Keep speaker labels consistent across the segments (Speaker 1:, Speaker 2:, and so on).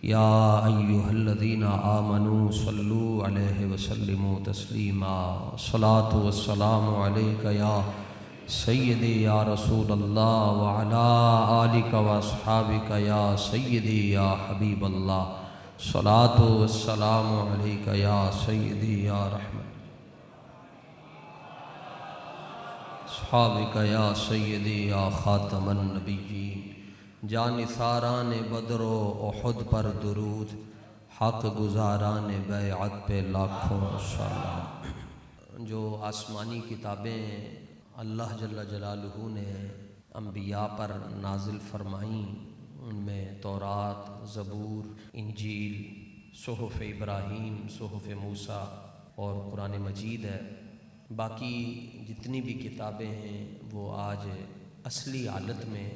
Speaker 1: या अय्युहल्लज़ीना आमनू सल्लू अलैहि वसल्लिमू तस्लीमा। सलातु वस्सलामु अलैका या सय्यदी या रसूलल्लाह व अला आलिका व अस्हाबिका या सय्यदी या हबीबल्लाह। सलातु वस्सलामु अलैका या सय्यदी या रहमत अस्हाबिका या सय्यदी या खातमन नबिय्यीन। जानिसारान बदरो उहुद पर दुरूद, हक गुजारान बैअत पे लाखों सलाम। जो आसमानी किताबें अल्लाह जल्ला जलालुहू ने अम्बिया पर नाजिल फरमाई, उनमें तौरात, ज़बूर, इंजील, सुहुफ़ इब्राहीम, सुहुफ़ मूसा और कुरान मजीद है। बाकी जितनी भी किताबें हैं वो आज असली हालत में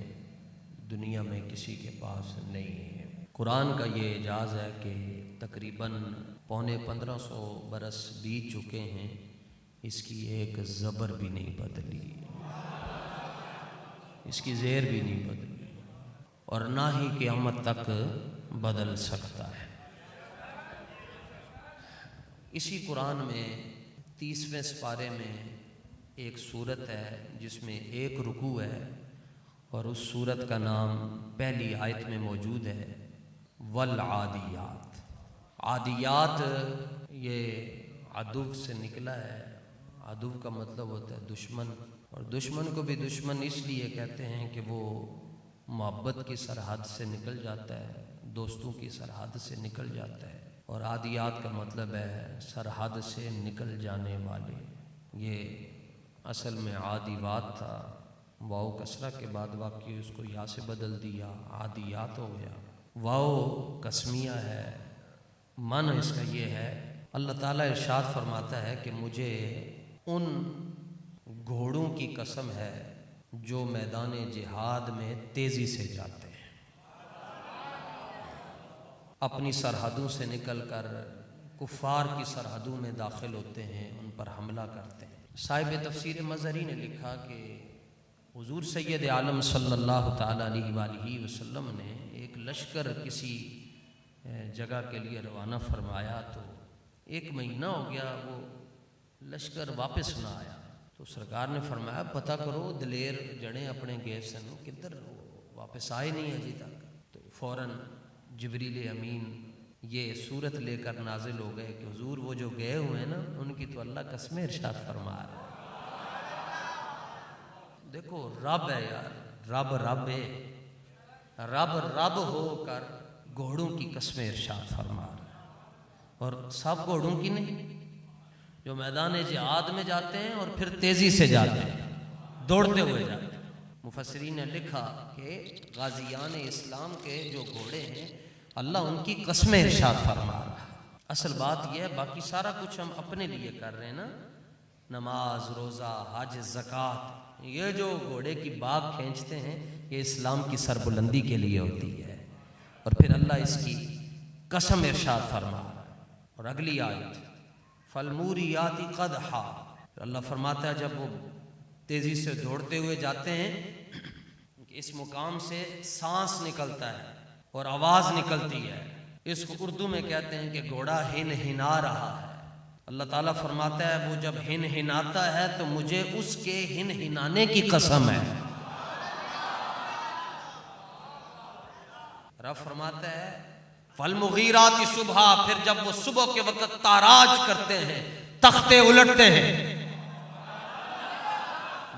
Speaker 1: दुनिया में किसी के पास नहीं है। कुरान का ये एजाज़ है कि तकरीबन पौने 1500 बरस बीत चुके हैं, इसकी एक ज़बर भी नहीं बदली, इसकी ज़ेर भी नहीं बदली और ना ही क़यामत तक बदल सकता है। इसी कुरान में 30वें सिपारे में एक सूरत है जिसमें एक रुकू है और उस सूरत का नाम पहली आयत में मौजूद है, वल आदियात। आदियात ये अदुव से निकला है। अदुव का मतलब होता है दुश्मन, और दुश्मन को भी दुश्मन इसलिए कहते हैं कि वो मोहब्बत की सरहद से निकल जाता है, दोस्तों की सरहद से निकल जाता है। और आदियात का मतलब है सरहद से निकल जाने वाले। ये असल में आदिवात था, वाओ कसरा के बाद वाकई उसको या से बदल दिया, आदियात हो गया। वाओ कसमिया है, मन इसका ये है, अल्लाह ताला इरशाद फरमाता है कि मुझे उन घोड़ों की कसम है जो मैदान जिहाद में तेज़ी से जाते हैं, अपनी सरहदों से निकलकर कुफ़ार की सरहदों में दाखिल होते हैं, उन पर हमला करते हैं। साहिब तफसीर मज़हरी ने लिखा कि हुज़ूर सैयद आलम सल्लल्लाहु ताला अलैहि वसल्लम ने एक लश्कर किसी जगह के लिए रवाना फरमाया, तो 1 महीना हो गया वो लश्कर वापस ना आया। तो सरकार ने फरमाया पता करो दलेर जड़े अपने गए सन किधर वापस आए नहीं अभी तक। तो फ़ौरन जिब्रील अमीन ये सूरत लेकर नाजिल हो गए कि हुजूर वो जो गए हुए हैं ना उनकी तो अल्लाह कसमें इरशाद फरमा रहा है। देखो रब है यार, रब रब है, रब रब होकर घोड़ों की कसमें इरशाद फरमा रहा है। और सब घोड़ों की नहीं, जो मैदान जिहाद में जाते हैं और फिर तेजी से जाते हैं, दौड़ते हुए जाते हैं। मुफस्सिरीन ने लिखा कि गाजियान इस्लाम के जो घोड़े हैं अल्लाह उनकी कसमें इरशाद फरमा रहा है। असल बात यह है, बाकी सारा कुछ हम अपने लिए कर रहे हैं ना, नमाज, रोज़ा, हज, ज़कात, ये जो घोड़े की बाग खींचते हैं ये इस्लाम की सरबुलंदी के लिए होती है। और फिर अल्लाह इसकी कसम इरशाद फरमा रहा है। और अगली आयत फलमूरियाती क़दहा, अल्लाह फरमाता है जब वो तेज़ी से दौड़ते हुए जाते हैं, इस मुकाम से सांस निकलता है और आवाज़ निकलती है। इसको उर्दू में कहते हैं कि घोड़ा हिन हिना रहा है। अल्लाह ताला फरमाता है वो जब हिन हिनाता है तो मुझे उसके हिन हिनाने की कसम है। रब फरमाता है फल मुगीराती सुबह, फिर जब वो सुबह के वक्त ताराज करते हैं, तख्ते उलटते हैं,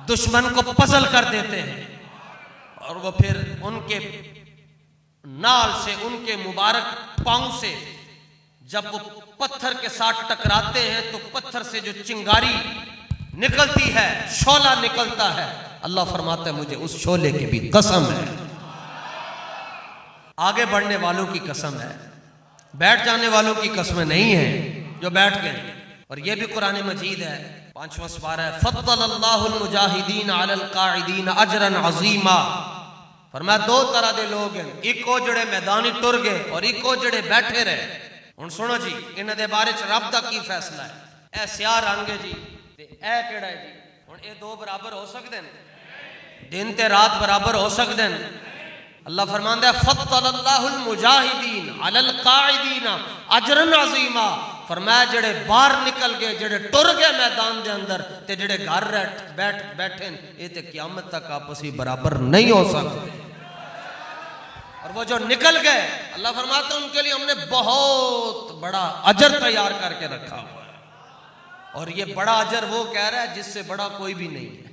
Speaker 1: दुश्मन को पजल कर देते हैं, और वो फिर उनके नाल से, उनके मुबारक पांव से जब वो पत्थर के साथ टकराते हैं तो पत्थर से जो चिंगारी निकलती है, शोला निकलता है, अल्लाह फरमाता है मुझे उस शोले की भी कसम है। आगे बढ़ने वालों की कसम है, बैठ जाने वालों की कसम नहीं है जो बैठ गए। और यह भी कुरान मजीद है, 5वां सुपारा है, फद्दलल्लाहुल मुजाहिदीन अलल काइदीन अजरन अज़ीमा। फरमाया 2 तरह के लोग हैं, एक ओ जड़े मैदानी टुर गए और एक ओ जड़े बैठे रहे। हुण सुनो जी, इन्हां दे बारे च रब दा की फैसला है। ए स्याह रंग है जी ते ए केड़ा है जी। हुण ये 2 बराबर हो सकते हैं? दिन ते रात बराबर हो सकते हैं? अल्लाह फरमांदा है फद्दलल्लाहुल मुजाहिदीन अलल काइदीन अजरन अजीमा। फरमाया जेड़े बाहर निकल गए, जेड़े टुर गए मैदान के अंदर ते जेड़े घर बैठे ये ते क़यामत तक आपस में बराबर नहीं हो सकते। और वो जो निकल गए अल्लाह फरमाता है उनके लिए हमने बहुत बड़ा अजर तैयार करके रखा हुआ है। और ये बड़ा अजर वो कह रहा है जिससे बड़ा कोई भी नहीं है।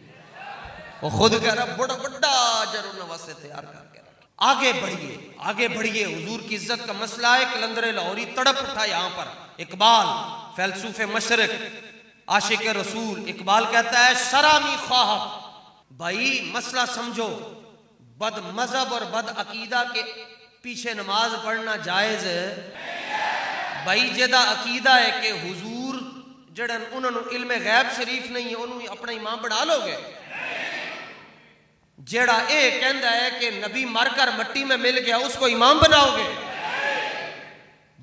Speaker 1: वो खुद कह रहा है बड़ा बड़ा अजर उन्होंने वास्ते तैयार करके रखा। आगे बढ़िए, आगे बढ़िए। हुजूर की इज्जत का मसला है। कलंदर लाहौरी तड़प उठा यहाँ पर। इकबाल फैलसूफे मशरिक आशिक रसूल इकबाल कहता है शरामी ख्वाह भाई मसला समझो, बद मजहब और बद अकीदा के पीछे नमाज पढ़ना जायज है। भाई जेदा अकीदा है कि हुजूर जड़न उन्होंने इल्म गैब शरीफ नहीं है उन्होंने अपना इमाम बना लोगे। जेड़ा ये कहता है कि नबी मरकर मट्टी में मिल गया उसको इमाम बनाओगे।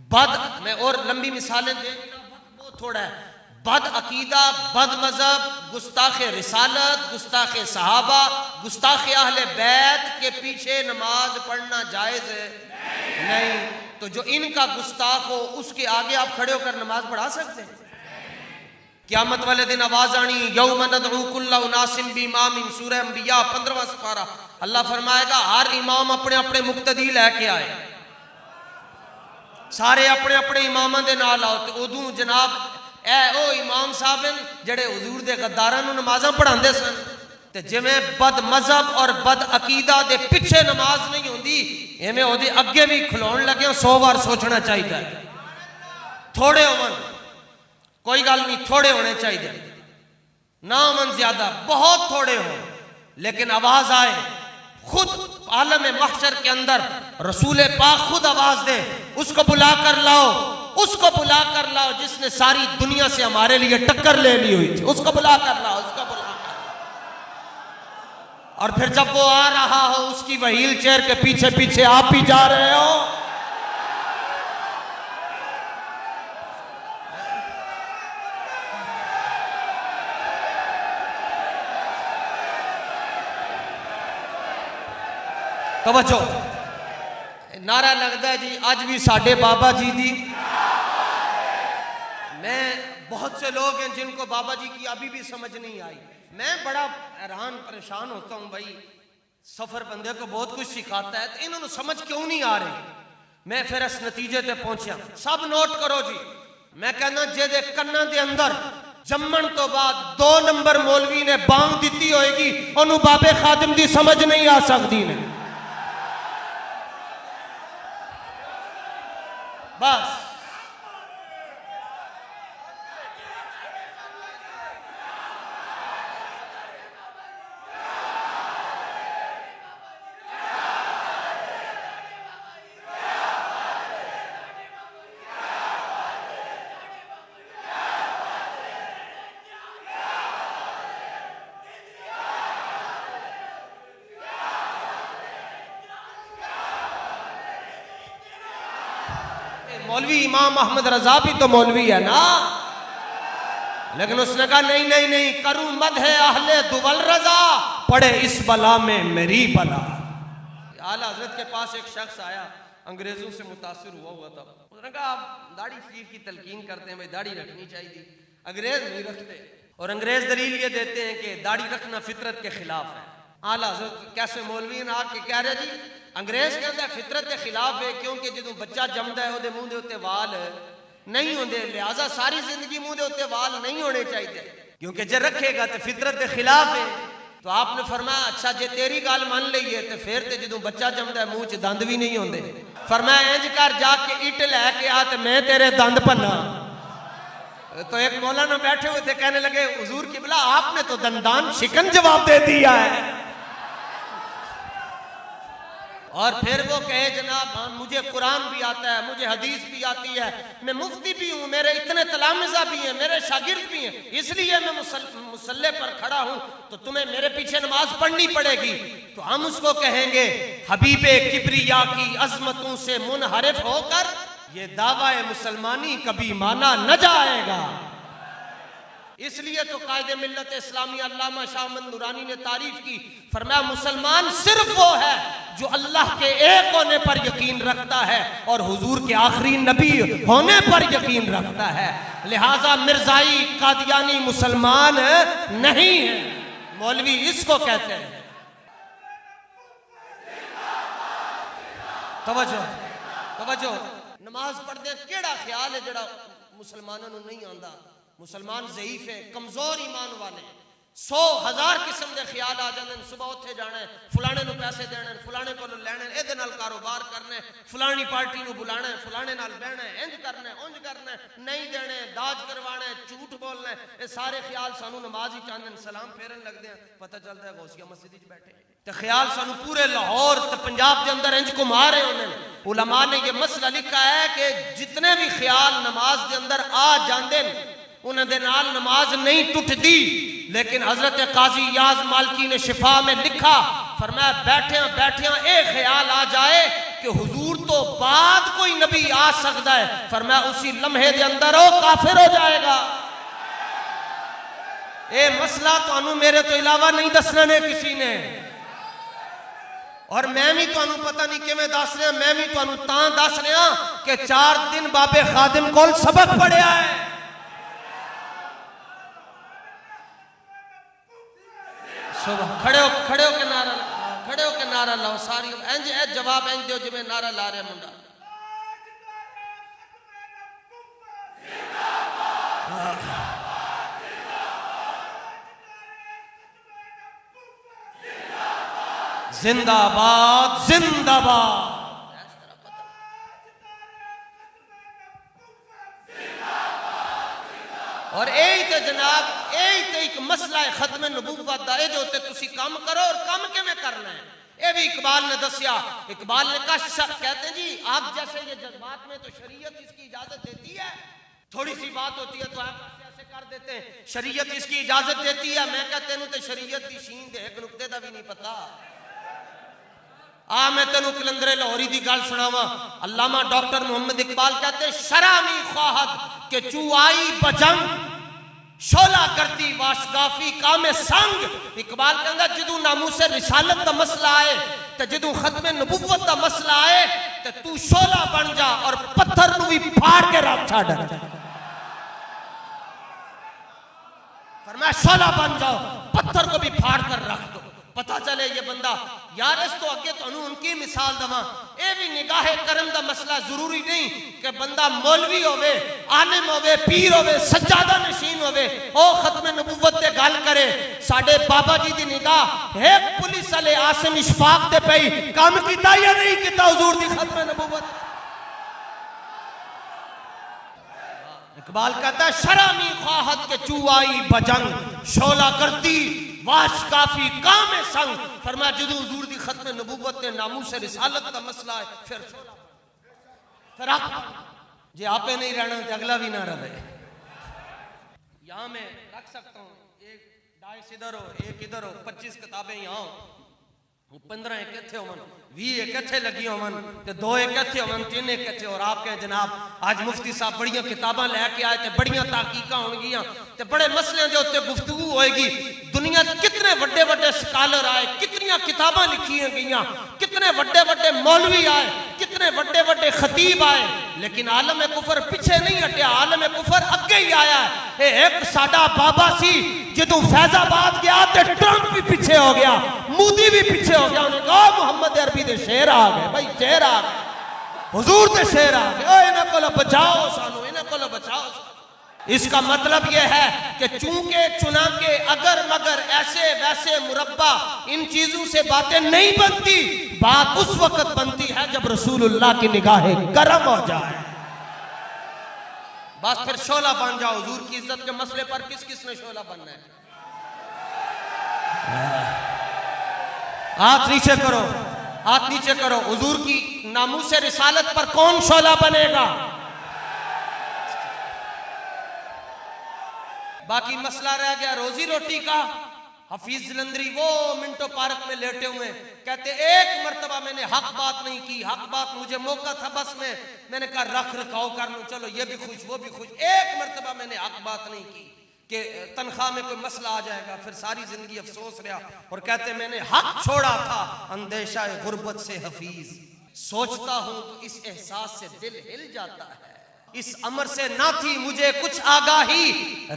Speaker 1: बद मैं और लंबी मिसालें देंगे वो थोड़ा है। बद अकीदा, बद मजहब, गुस्ताख रिसालत, गुस्ताख सहाबा, गुस्ताख अहले बैत के पीछे नमाज पढ़ना जायज है नहीं। तो जो इनका गुस्ताख हो उसके आगे आप खड़े होकर नमाज पढ़ा सकते हैं। क़यामत वाले दिन आवाज आनी यौम नदउ कुल्ला उनासिम बिइमामिन सूरह अंबिया 15वां सुपारा। अल्लाह फरमाएगा हर इमाम अपने अपने मुक्तदी लेके आए, सारे अपने अपने इमामां दे नाल आओ। ते उदू जनाब ए ओ इमाम साहब जेड़े हुजूर दे गद्दारां नूं नमाज़ां पढ़ांदे सन ते जिवें बद मजहब और बद अकीदा दे पिछे नमाज नहीं होंदी एवें ओदे अगे भी खलोण लगे 100 बार सोचना चाहिए। थोड़े होवन कोई गल नहीं, थोड़े होने चाहिए ना मन ज्यादा, बहुत थोड़े हो लेकिन आवाज आए। खुद आलम महशर के अंदर रसूल पाक खुद आवाज दे उसको बुला कर लाओ, उसको बुला कर लाओ जिसने सारी दुनिया से हमारे लिए टक्कर ले ली हुई थी। उसको बुला कर लाओ, उसको बुला कर। और फिर जब वो आ रहा हो उसकी व्हील चेयर के पीछे पीछे आप भी जा रहे हो। तवज्जो नारा लगता है जी आज भी साडे बाबा जी दी। मैं बहुत से लोग हैं जिनको बाबा जी की अभी भी समझ नहीं आई। मैं बड़ा हैरान परेशान होता हूँ भाई, सफर बंदे को बहुत कुछ सिखाता है तो इन्होंने समझ क्यों नहीं आ रही। मैं फिर इस नतीजे ते पहुंचा। सब नोट करो जी, मैं कहना जेदे कन्ना दे अंदर जम्मन तो बाद 2 नंबर मौलवी ने बांग दी होएगी ओनू बाबे खादिम दी समझ नहीं आ सकती ने। बस मौलवी इमाम अहमद रजा भी तो मौलवी है ना, लेकिन उसने कहा नहीं नहीं नहीं करूं मद है अहले दुवल रजा पड़े इस बला में मेरी बला। आला हजरत के पास एक शख्स आया अंग्रेजों से मुतासिर हुआ था। उसने कहा आप दाढ़ी शरीफ की तलकीन करते हैं भाई दाढ़ी रखनी चाहिए, अंग्रेज नहीं रखते और अंग्रेज दलील ये देते हैं कि दाढ़ी रखना फितरत के खिलाफ है। आला हजरत कैसे मौलवी ने आके कह रहे जी अंग्रेज कहता है फितरत के खिलाफ है क्योंकि जो बच्चा जमदा है ਉਹਦੇ ਮੂੰਹ ਦੇ ਉੱਤੇ वाल नहीं होंगे, लिहाजा सारी जिंदगी मुंह के उत्ते वाल नहीं होने चाहिए क्योंकि जे रखेगा तो फितरत के खिलाफ है। तो आपने फरमाया अच्छा जे तेरी गाल मान लीए तो फिर तो जो बच्चा जमदा है मुंह च दंद भी नहीं होंगे। फरमाया इंज कर जाके ईट लैके आ तो मैं तेरे दंद भन्ना। तो एक मौलाना बैठे हुए थे कहने लगे हुजूर किबला आपने तो दंदान शिकन जवाब दे दिया है। और फिर वो कहे जनाब हाँ मुझे कुरान भी आता है, मुझे हदीस भी आती है, मैं मुफ्ती भी हूँ, मेरे इतने तलामिज़ा भी हैं, मेरे शागिर्द भी हैं, इसलिए मैं मुसल्ले पर खड़ा हूँ तो तुम्हें मेरे पीछे नमाज पढ़नी पड़ेगी। तो हम उसको कहेंगे हबीबे किबरिया की अजमतों से मुनहरिफ होकर ये दावा मुसलमानी कभी माना न जाएगा। इसलिए तो कायदे मिल्लत इस्लामी अल्लामा शाह अहमद नूरानी ने तारीफ की, फरमाया मुसलमान सिर्फ वो है जो अल्लाह के एक होने पर यकीन रखता है और हुजूर के आखिरी नबी होने पर यकीन रखता है। लिहाजा मिर्जाई कादियानी मुसलमान नहीं है, मौलवी इसको कहते हैं। तवज्जो तवज्जो, नमाज पढ़दे केड़ा ख्याल है जड़ा मुसलमानों को नहीं आंदा। मुसलमान ज़ईफ है, कमजोर ईमान वाले, 100,000 किस्म के ख्याल आ जाते हैं। सुबह उत्थे जाना है, फलाने को पैसे देने, फलाने को लैने, एदे नाल कारोबार करना, फलानी पार्टी को बुलाना, फलाने नाल बहना, इंज करना उंज करना, नहीं देने, दाज करवाना, झूठ बोलना, ये सारे ख्याल सानू नमाज ही चाहते, सलाम फेरन लगते हैं, पता चलता है गौसिया मस्जिद च बैठे तो ख्याल सानू पूरे लाहौर ते पंजाब के अंदर इंज घुमा रहे होने। उलमा ने यह मसला लिखा है कि जितने भी ख्याल नमाज के अंदर आ जाते हैं उन्होंने नाल नमाज नहीं टुटती। लेकिन हजरत काजी याज मालकी ने शिफा में लिखा, फरमाया बैठे बैठे एक ख्याल आ जाए कि हुजूर तो बाद कोई नबी आ सकता है, फरमाया उसी लम्हे के अंदर वो काफिर हो जाएगा। ये मसला तो मेरे तो इलावा नहीं दसना ने किसी ने, और मैं भी तुहानू पता नहीं किवें दस रहा, मैं भी तुहानू तां दस रहा कि 4 दिन बाबे खादिम कोल सबक पढ़िया है। खड़े हो के नारा, खड़े हो के नारा लाओ सारी, इंज ए जवाब इंज दो जिवें नारा ला रहा मुंडा। जिंदाबाद जिंदाबाद। और यही तो जनाब, यही तो एक मसला है खत्म नबूवत दा, ये जो ते तुसी काम करो और काम किवें करना है, ये भी इकबाल ने दसिया। इकबाल ने कहा, कहते हैं जी आप जैसे ये जज्बात में तो शरीयत इसकी इजाजत देती है, थोड़ी सी बात होती है तो आप ऐसे कर देते हैं, शरीयत इसकी इजाजत देती है। मैं कहते हैं तो शरीयत की शीन दे एक नुक्ते का भी नहीं पता। आ मैं तेन कलंदरे लाहौरी की गल सुनावा। अल्लामा डॉक्टर मोहम्मद इकबाल कहते शरामी ख्वाहत के चुआई बजंग शोला करती वाशगाफी कामे संग। इकबाल कहता जदू नामूसे रिसालत का मसला आए तो जदू खत्मे नबुव्वत का मसला आए तो तू शोला बन जा और पत्थर नू भी फाड़ के रख छड़। फरमाया शोला बन जाओ, पत्थर को भी फाड़ कर रख दो, पता चले ये बंदा यार। इस तो अगे तो उनकी मिसाल दवा, ये भी निगाह करम का मसला जरूरी नहीं कि बंदा मौलवी होवे, आलिम होवे, पीर होवे, सज्जादा नशीन होवे, ओ खत्म नबुव्वत ते गल करे। साडे बाबा जी दी निगाह है पुलिस वाले आसिम इशफाक ते पई, काम कीता या नहीं कीता हुजूर दी खत्म नबुव्वत। इकबाल कहता है शरामी ख्वाहत के चुआई बजंग शोला करती वाश काफी काम संग। फरमाया जदू हुजूर दी खत्म नबूवत ने नामूस रिसालत का मसला है फिर फिर आप जे आपे नहीं रहना तो अगला भी ना रहे। यहाँ मैं रख सकता हूँ, एक डाइस इधर हो, एक इधर हो, 25 किताबें यहाँ हो, 15 एक इत्थे होवन, 20 एक इत्थे लगी होवन, ते 2 एक इत्थे होवन, 3 एक इत्थे। और आपके जनाब आज मुफ्ती साहब बड़ियां किताबां लैके आए ते बड़ियां ताकीकां होणगियां ते बड़े मसलियां दे उत्ते गुफ्तगू होएगी। दुनिया कितने बड़े बड़े स्कॉलर आए, कितनियां किताबां लिखियां गईयां, कितने बड़े बड़े मौलवी आए, कितने बड़े बड़े खतीब आए, लेकिन आलम कुफर पीछे नहीं हटिया, आलम कुफर अगे ही आया है। एक साडा बाबा सी जदों फैजाबाद गया तो ट्रंप भी पीछे हो गया, मोदी भी पीछे हो गया। उन्हें कहा मोहम्मद अरबी दे शेर आ गए, भाई शेर आ गए, हुजूर दे शेर आ गए, इन्हां कोलों बचाओ सानू, इन्हां कोलों बचाओ। इसका मतलब यह है कि चूंके चुनाके अगर मगर ऐसे वैसे मुरब्बा इन चीजों से बातें नहीं बनती। बात उस वक्त बनती है जब रसूलुल्लाह की निगाहें गर्म हो जाए, बस फिर शोला बन जाओ। हुजूर की इज्जत के मसले पर किस किस ने शोला बनना है? हाथ नीचे करो, हाथ नीचे करो। हुजूर की नामूसे रिसालत पर कौन शोला बनेगा? बाकी मसला रह गया रोजी रोटी का। हफीज जलंधरी वो मिंटो पार्क में लेटे हुए कहते एक मर्तबा मैंने हक बात नहीं की, हक बात मुझे मौका था बस मैंने कहा रख रखाव कर लूं, चलो ये भी खुश वो भी खुश, एक मर्तबा मैंने हक बात नहीं की। कि तनख्वाह में कोई मसला आ जाएगा, फिर सारी जिंदगी अफसोस रहा और कहते मैंने हक छोड़ा था अंदेशा गुर्बत से हफीज। सोचता हूं तो इस एहसास से दिल हिल जाता है, इस अमर से ना थी मुझे कुछ आगाही,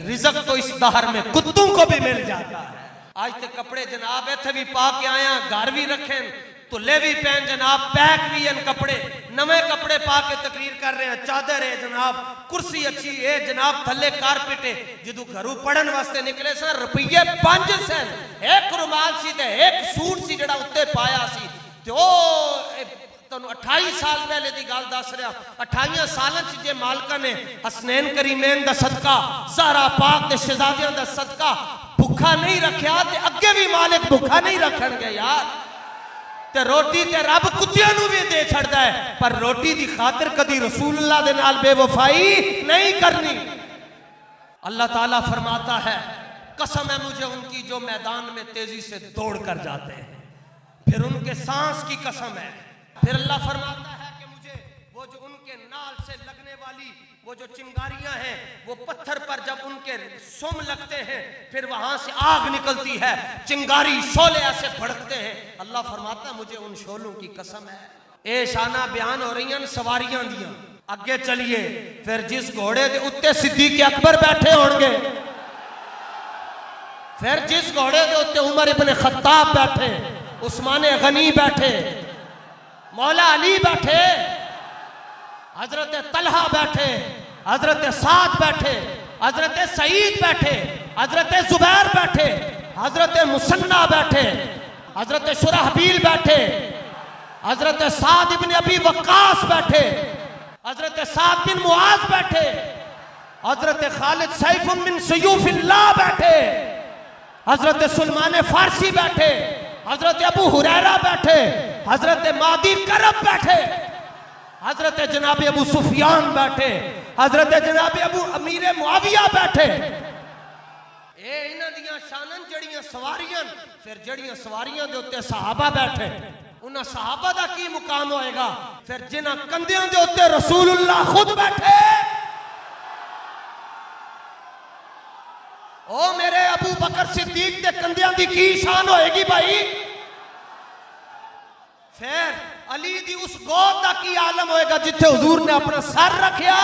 Speaker 1: रिज़्क तो इस दहर में कुत्तों को भी मिल जाता है। आज तक कपड़े जनाब इथे भी पा के आया, घर भी रखे तो ले भी पहन जनाब, पैक भी इन कपड़े, नवे कपड़े पा के तकरीर कर रहे हैं, चादर है जनाब, कुर्सी अच्छी है जनाब, थले कारपेट है। जो घरों पढ़न वास्ते निकले सन रुपये 5 सन, एक रुमाल सी ते एक सूट सी जड़ा उत्ते पाया सी ते तुहानू 28 साल पहले की गल दस रहा, 28 सालों च जे मालका ने हसनैन करीमैन दा सदका, ज़हरा पाक दे शहजादियां दा सदका भुखा नहीं रखा ते अगे भी मालिक भुखा नहीं रखणगे यार। ते रोटी ते रब कुत्तियां नू भी दे छड़दा है, पर रोटी दी खातिर कदी रसूलुल्लाह दे नाल बेवफाई नहीं करनी। अल्लाह ताला फरमाता है कसम है मुझे उनकी जो मैदान में तेजी से दौड़ कर जाते हैं, फिर उनके सांस की कसम है। फिर अल्लाह फरमाता है कि मुझे वो जो उनके नाल से लगने वाली वो जो चिंगारियां हैं, वो पत्थर पर जब उनके सुम लगते हैं फिर वहां से आग निकलती है, चिंगारी शोले ऐसे भड़कते हैं। अल्लाह फरमाता मुझे उन शोलों की कसम है। ए शाना बयान हो रही सवारियां दियां, अगे चलिए। फिर जिस घोड़े के उत्ते सिद्दीक अकबर बैठे होंगे, फिर जिस घोड़े के उत्ते उमर इब्न खत्ताब बैठे, उस्मान गनी बैठे, मौला अली बैठे, हजरत तलहा बैठे, हजरत साद बैठे, हजरत सईद बैठे, हजरत जुबैर बैठे, हजरत मुसन्ना बैठे, हजरत शुरहबील बैठे, हजरत साद इब्न अबी वक्कास बैठे, हजरत साद बिन मुआज बैठे, हजरत खालिद सैफ बिन सयूफिल्लाह बैठे, हजरत सुलमान फारसी बैठे, हजरत अबू हुरैरा बैठे, हजरत मादी करब बैठे, हजरत जनाब अबू सुफियान बैठे, हजरत जनाब अबू अमीर मुआविया बैठे। ए इन्हां दियां शानन जड़ियां सवारियां, फिर जड़ियां सवारियां दे उत्ते सहाबा बैठे, उन्हां सहाबा दा की मुकाम होएगा। फिर जिन्हां कंधियां दे उत्ते रसूलुल्लाह खुद बैठे। ओ मेरे अबू बकर सिद्दीक दे कंधियां दी की शान होएगी भाई। फिर अली दी उस गोद दा की आलम होएगा जिथे हुजूर ने अपना सर रखा।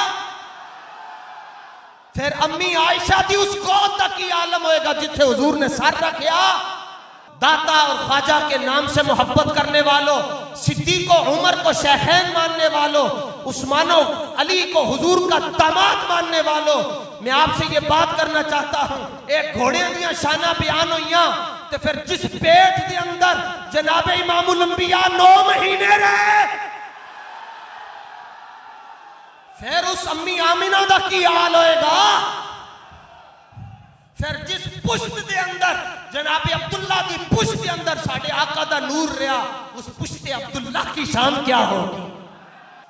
Speaker 1: फिर अम्मी आयशा दी उस गोद दा की आलम होएगा जिथे हुजूर ने सर रखा। दाता और ख्वाजा के नाम से मोहब्बत करने वालों, सिद्दीक को उमर को शेखैन मानने वालों, उस्मानो अली को हुजूर का दामाद मानने वालों, मैं आपसे ये बात करना चाहता हूं, एक घोड़े दियां शाना बयान हुईयां तो फिर जिस पेट के अंदर जनाब इमामुल अंबिया 9 महीने रहे, फिर उस अम्मी आमिना दा की हाल होएगा। फिर जिस पुष्प के अंदर जनाब अब्दुल्ला की पुष्प के अंदर साडे आका दा नूर रहा, उस पुष्प अब्दुल्ला की शान क्या होगी।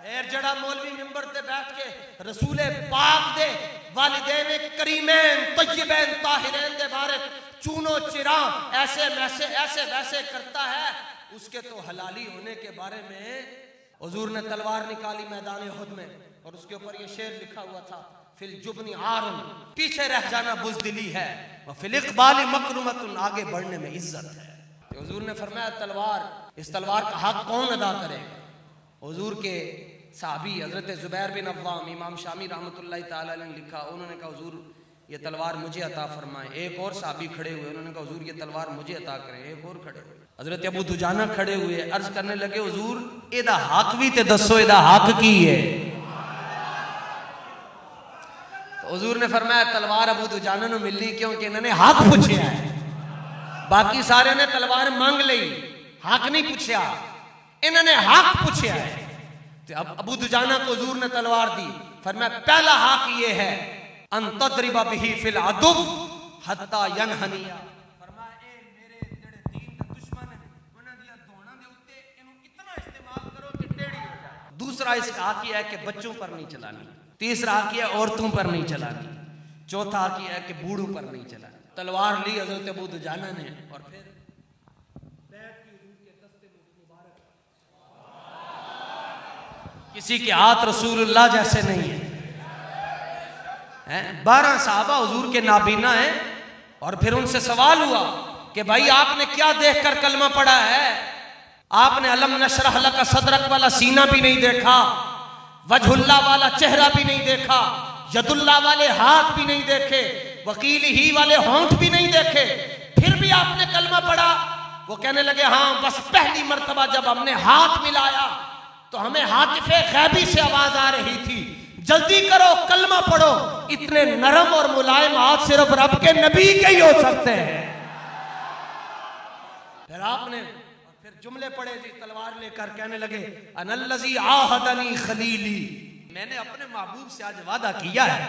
Speaker 1: फिर जड़ा मौलवी मिंबर पे बैठ के रसूल पाक दे वालिदैन करीमैन तय्यबैन ताहिरैन दे बारे चूनो चिरा ऐसे वैसे करता है, उसके तो हलाली होने के बारे में हुजूर ने तलवार निकाली मैदान उहद में और उसके ऊपर ये शेर लिखा हुआ था, फिल जुबनी आरुन, पीछे रह जाना बुज़दिली है, व फिल इक़बाल मकरुमतुन, आगे बढ़ने में इज्जत है। तो हुजूर ने फरमाया तलवार, इस तलवार का हक कौन अदा करेगा। हुजूर के साहबी हजरत जुबैर बिन अव्वाम, इमाम शामी रहमतुल्लाहि तआला अलैह ने लिखा, उन्होंने कहा हुजूर ये तलवार मुझे अता फरमाए। एक और साहबी खड़े हुए, उन्होंने कहा हुजूर ये तलवार मुझे अता करें। एक और खड़े हुए, हजरत अबू दुजाना खड़े हुए, अर्ज करने लगे हुजूर एदा हक भी ते दसो, एदा हक की है। तो हुजूर ने फरमाया तलवार अबू दुजाना नु मिली क्योंकि इन्होंने हक पूछा है, बाकी सारे ने तलवार मांग ली, हक नहीं पूछा, इन्होंने हक पूछा है। तो अब अबू दुजाना को हुजूर ने तलवार दी, फरमाया पहला हक ये है अन तदरिबा बिही फिल अदुव हत्ता यनहनिया, फरमाया ए मेरे जेड़े दीन दे दुश्मन है उन्हां दी धौणां दे उत्ते इनु इतना इस्तेमाल करो कि टेढ़ी हो जाए। दूसरा इसका हक यह है कि बच्चों पर नहीं चलानी, तीसरा हक यह है औरतों पर नहीं चलानी, चौथा हक यह है कि बूढ़ों पर नहीं चलानी। तलवार ली हजरत अबू दुजाना ने और फिर किसी के हाथ रसूलुल्लाह जैसे नहीं है, 12 साहबा हुजूर के नाबीना हैं। और फिर उनसे सवाल हुआ कि भाई आपने क्या देखकर कलमा पढ़ा है? आपने अलम नशरह लका सदरक वाला सीना भी नहीं देखा, वजहुल्लाह वाला चेहरा भी नहीं देखा, यदुल्लाह वाले हाथ भी नहीं देखे, वकील ही वाले होंठ भी नहीं देखे, फिर भी आपने कलमा पढ़ा। वो कहने लगे हाँ, बस पहली मर्तबा जब हमने हाथ मिलाया तो हमें हातिफे गैबी से आवाज आ रही थी, जल्दी करो कलमा पढ़ो। इतने नरम और मुलायम हाथ सिर्फ रब के नबी के ही हो सकते हैं। फिर आपने फिर जुमले पढ़े जी, तलवार लेकर कहने लगे अनल्लज़ी आहदनी खलीली, मैंने अपने महबूब से आज वादा किया है।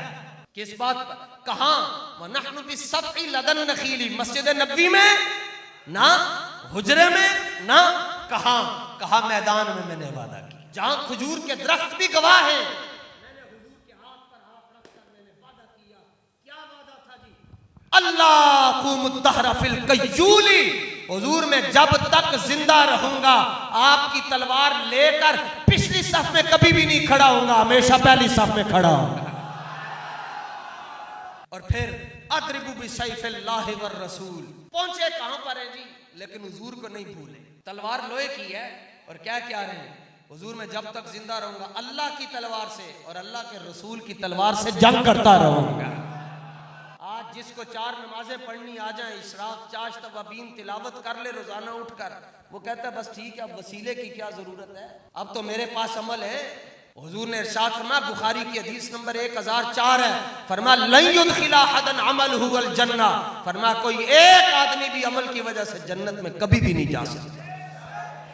Speaker 1: किस बात पर? कहां? वनहनु बिस्सफ़ी लदन नखीली, मस्जिद नबवी में ना, हुजरे में ना, कहां? कहा मैदान में मैंने वादा किया, जहां खजूर के दरख्त भी गवाह हैं। मैंने हुजूर के हाथ पर हाथ रखकर मैंने वादा किया। क्या वादा था जी? अल्लाह कुमुद्दहरा फिल कय्यूली, हुजूर में जब तक जिंदा रहूंगा आपकी तलवार लेकर पिछली सफ में कभी भी नहीं खड़ा होऊंगा, हमेशा पहली सफ में खड़ा होऊंगा। और फिर अदरिबु बिसैफिल्लाहि वर रसूल, पहुंचे कहां पर है जी? लेकिन हुजूर को नहीं भूले। तलवार लोहे की है और क्या क्या रहे हैं? हुजूर में जब तक जिंदा रहूंगा अल्लाह की तलवार से और अल्लाह के रसूल की तलवार से जंग करता रहूंगा। आज जिसको 4 नमाजें पढ़नी आ जाए, इशराक, चाश, तवाबीन तिलावत कर ले रोजाना उठकर, वो कहता है बस ठीक है, अब वसीले की क्या जरूरत है, अब तो मेरे पास अमल है। हुजूर ने इरशाद फरमाया, बुखारी की हदीस नंबर 1004 है, फरमाया लन युदखिला अहदन अमलहु अल जन्नह, फरमाया कोई एक आदमी भी अमल की वजह से जन्नत में कभी भी नहीं जा सकता।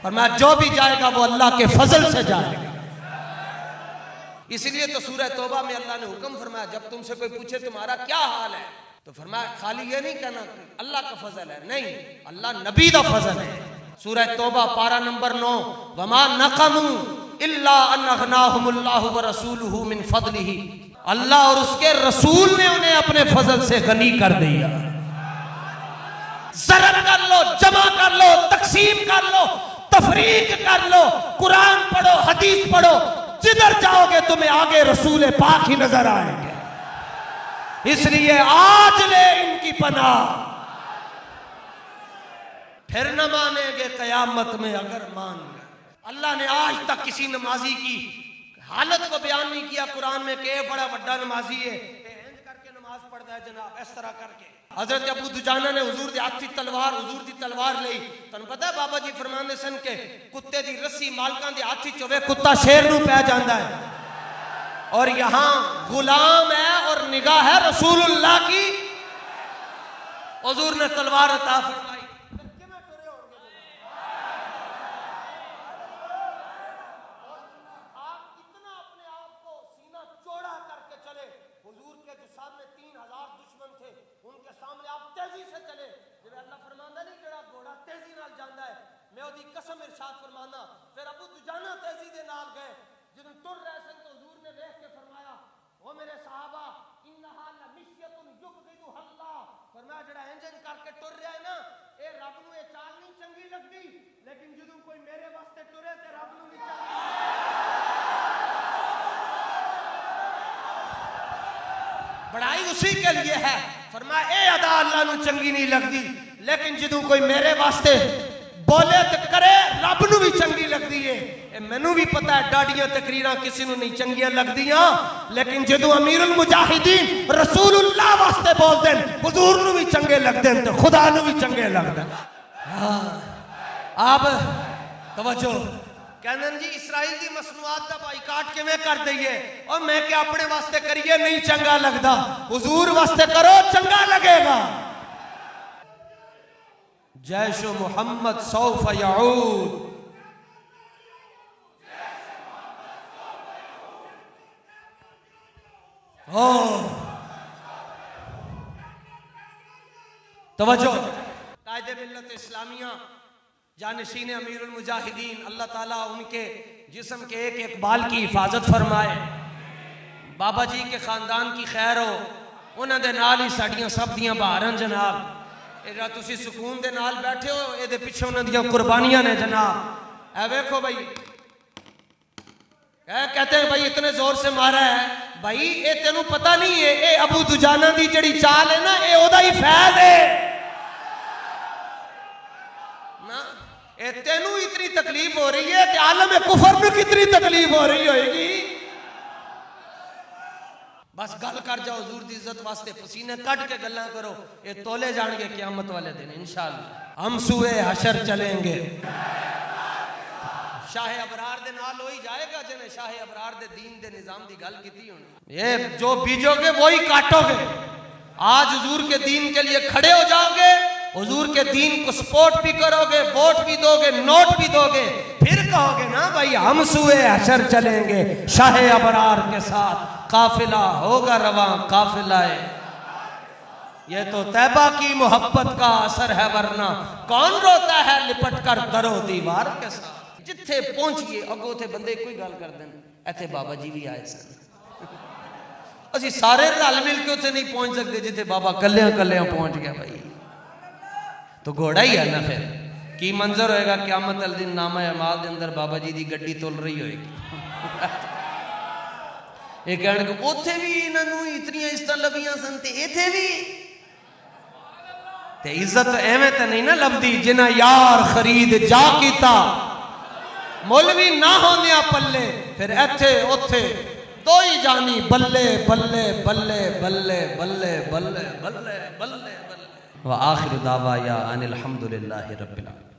Speaker 1: फरमाया जो भी जाएगा वो अल्लाह के फजल से जाएगा। इसलिए तो सूरह तौबा में अल्लाह ने हुक्म फरमाया, जब तुमसे कोई पूछे तुम्हारा क्या हाल है, तो फरमाया खाली ये नहीं कहना अल्लाह का फजल है, नहीं, अल्लाह नबी का फजल है। सूरह तौबा पारा नंबर 9, वमा नक़मू इल्ला अन अग़नाहुमुल्लाहु व रसूलुहु मिन फदलिही, अल्लाह और उसके रसूल ने उन्हें अपने फजल से गनी कर दिया। ज़रब कर लो, जमा कर लो, तकसीम कर लो, तफरीक कर लो, कुरान पढ़ो, हदीस पढ़ो, जिधर जाओगे तुम्हें आगे रसूल पाक ही नजर आएंगे। इसलिए आज ले इनकी पनाह, फिर न मानेंगे कयामत में अगर मान गए। अल्लाह ने आज तक किसी नमाजी की हालत को बयान नहीं किया कुरान में कि बड़ा बड़ा नमाजी है, करके नमाज पढ़ता है जनाब, इस तरह करके। हजरत अबू दुजाना ने हुजूर दी हाथ तलवार, हुजूर दी तलवार ली, तुहानू पता है बाबा जी फरमांदे सन के कुत्ते दी रस्सी मालकां दे हाथ च होवे, कुत्ता शेर नू पै जांदा है। और यहां गुलाम है और निगाह है रसूलुल्लाह की। हुजूर ने तलवार अता फरमाई, बड़ाई उसी के लिए है। फरमाया ए अदा अल्लाह नू चंगी नहीं लगती, लेकिन जदों कोई मेरे वास्ते बोले तो करे रब नू भी चंगी लगती है। मैनू भी पता है डाडियां तकरीरां किसी नू नहीं चंगियां लगदियां, लेकिन जदों अमीरुल मुजाहिदीन रसूलुल्लाह वास्ते बोलते हैं हुजूर नू भी चंगे लगते हैं तो खुदा नू भी चंगे लगते। अब तवज्जो, कहने जी इसराइल की मसनूआत का बाइकाट किवें कर दईए, और मैं क्या अपने वास्ते करिए नहीं चंगा लगता, हुजूर वास्ते करो चंगा लगेगा। जैशो मोहम्मद सौफ यऊद, तवज्जो, कायदे मिल्लत इस्लामिया जानशीन अमीरुल मुजाहिदीन, अल्लाह ताला उनके जिस्म के एक एक बाल की हिफाजत फरमाए। बाबा जी के खानदान की खैर हो, उन्होंने नाल ही साड़ियां सब दियां बहारां जनाब। ये तुसी सुकून दे नाल बैठे हो, ये पिछे उन्होंने दियां कुर्बानियां ने जनाब। ए वेखो भाई, कहते हैं भाई इतने जोर से मारा है, भाई ये तेनू पता नहीं है, ये अबू दुजाना दी जड़ी चाल है ना, ये ओदा ही फैज है ना। ये तेनू इतनी तकलीफ हो रही है, आलम कुफर में कितनी तकलीफ हो रही होगी। बस गल कर जाओ हुजूर दी इज्जत वास्ते, पसीने कट के गल्ला करो, ये तोले जाएंगे क़यामत वाले दिन इंशाअल्लाह। हम सुए हशर चलेंगे, शाहे अबरार दे नाल हो ही जाएगा जिन्हें शाहे अबरार दे दीन दे निजाम दी गल कीती होनी। ये जो बीजोगे वो ही काटोगे। आज हुजूर के दीन के लिए खड़े हो जाओगे, हुजूर के दीन को सपोर्ट भी करोगे, वोट भी दोगे, नोट भी दोगे, फिर कहोगे ना भाई हम सुए हशर चलेंगे शाहे अबरार के साथ, काफिला होगा रवां काफिलाए। ये तो तैबा की मोहब्बत का असर है, वरना कौन रोता है लिपट कर दरो दीवार के साथ। जिथे पहुंचिए अगो थे बंदे कोई गल कर देन, इत्थे बाबा जी भी आए सन। असी सारे रल मिल के उथे नहीं पहुंच सकते जिथे बाबा कल्लियां कल्लियां पहुंच गया भाई। तो घोड़ा ही है ना, फिर की मंजर होएगा क़यामत वाले दिन, नामा अमाल दे अंदर बाबा जी की गड्डी तुल रही होएगी। ये कहने को उथे भी इन्हों इतनी इज्जत लभियां सन ते इथे भी। ते इज्जत एवें तो नहीं ना लभदी जिन्हें यार खरीद जा कीता, मौलवी ना होने पल्ले, फिर इथे उथे दो ही जानी बल्ले बल्ले बल्ले बल्ले बल्ले बल्ले बल्ले बल्ले बल्ले। व आखिर दावा या अनिल हम्दुलिल्लाहि रब्बिल आलमीन।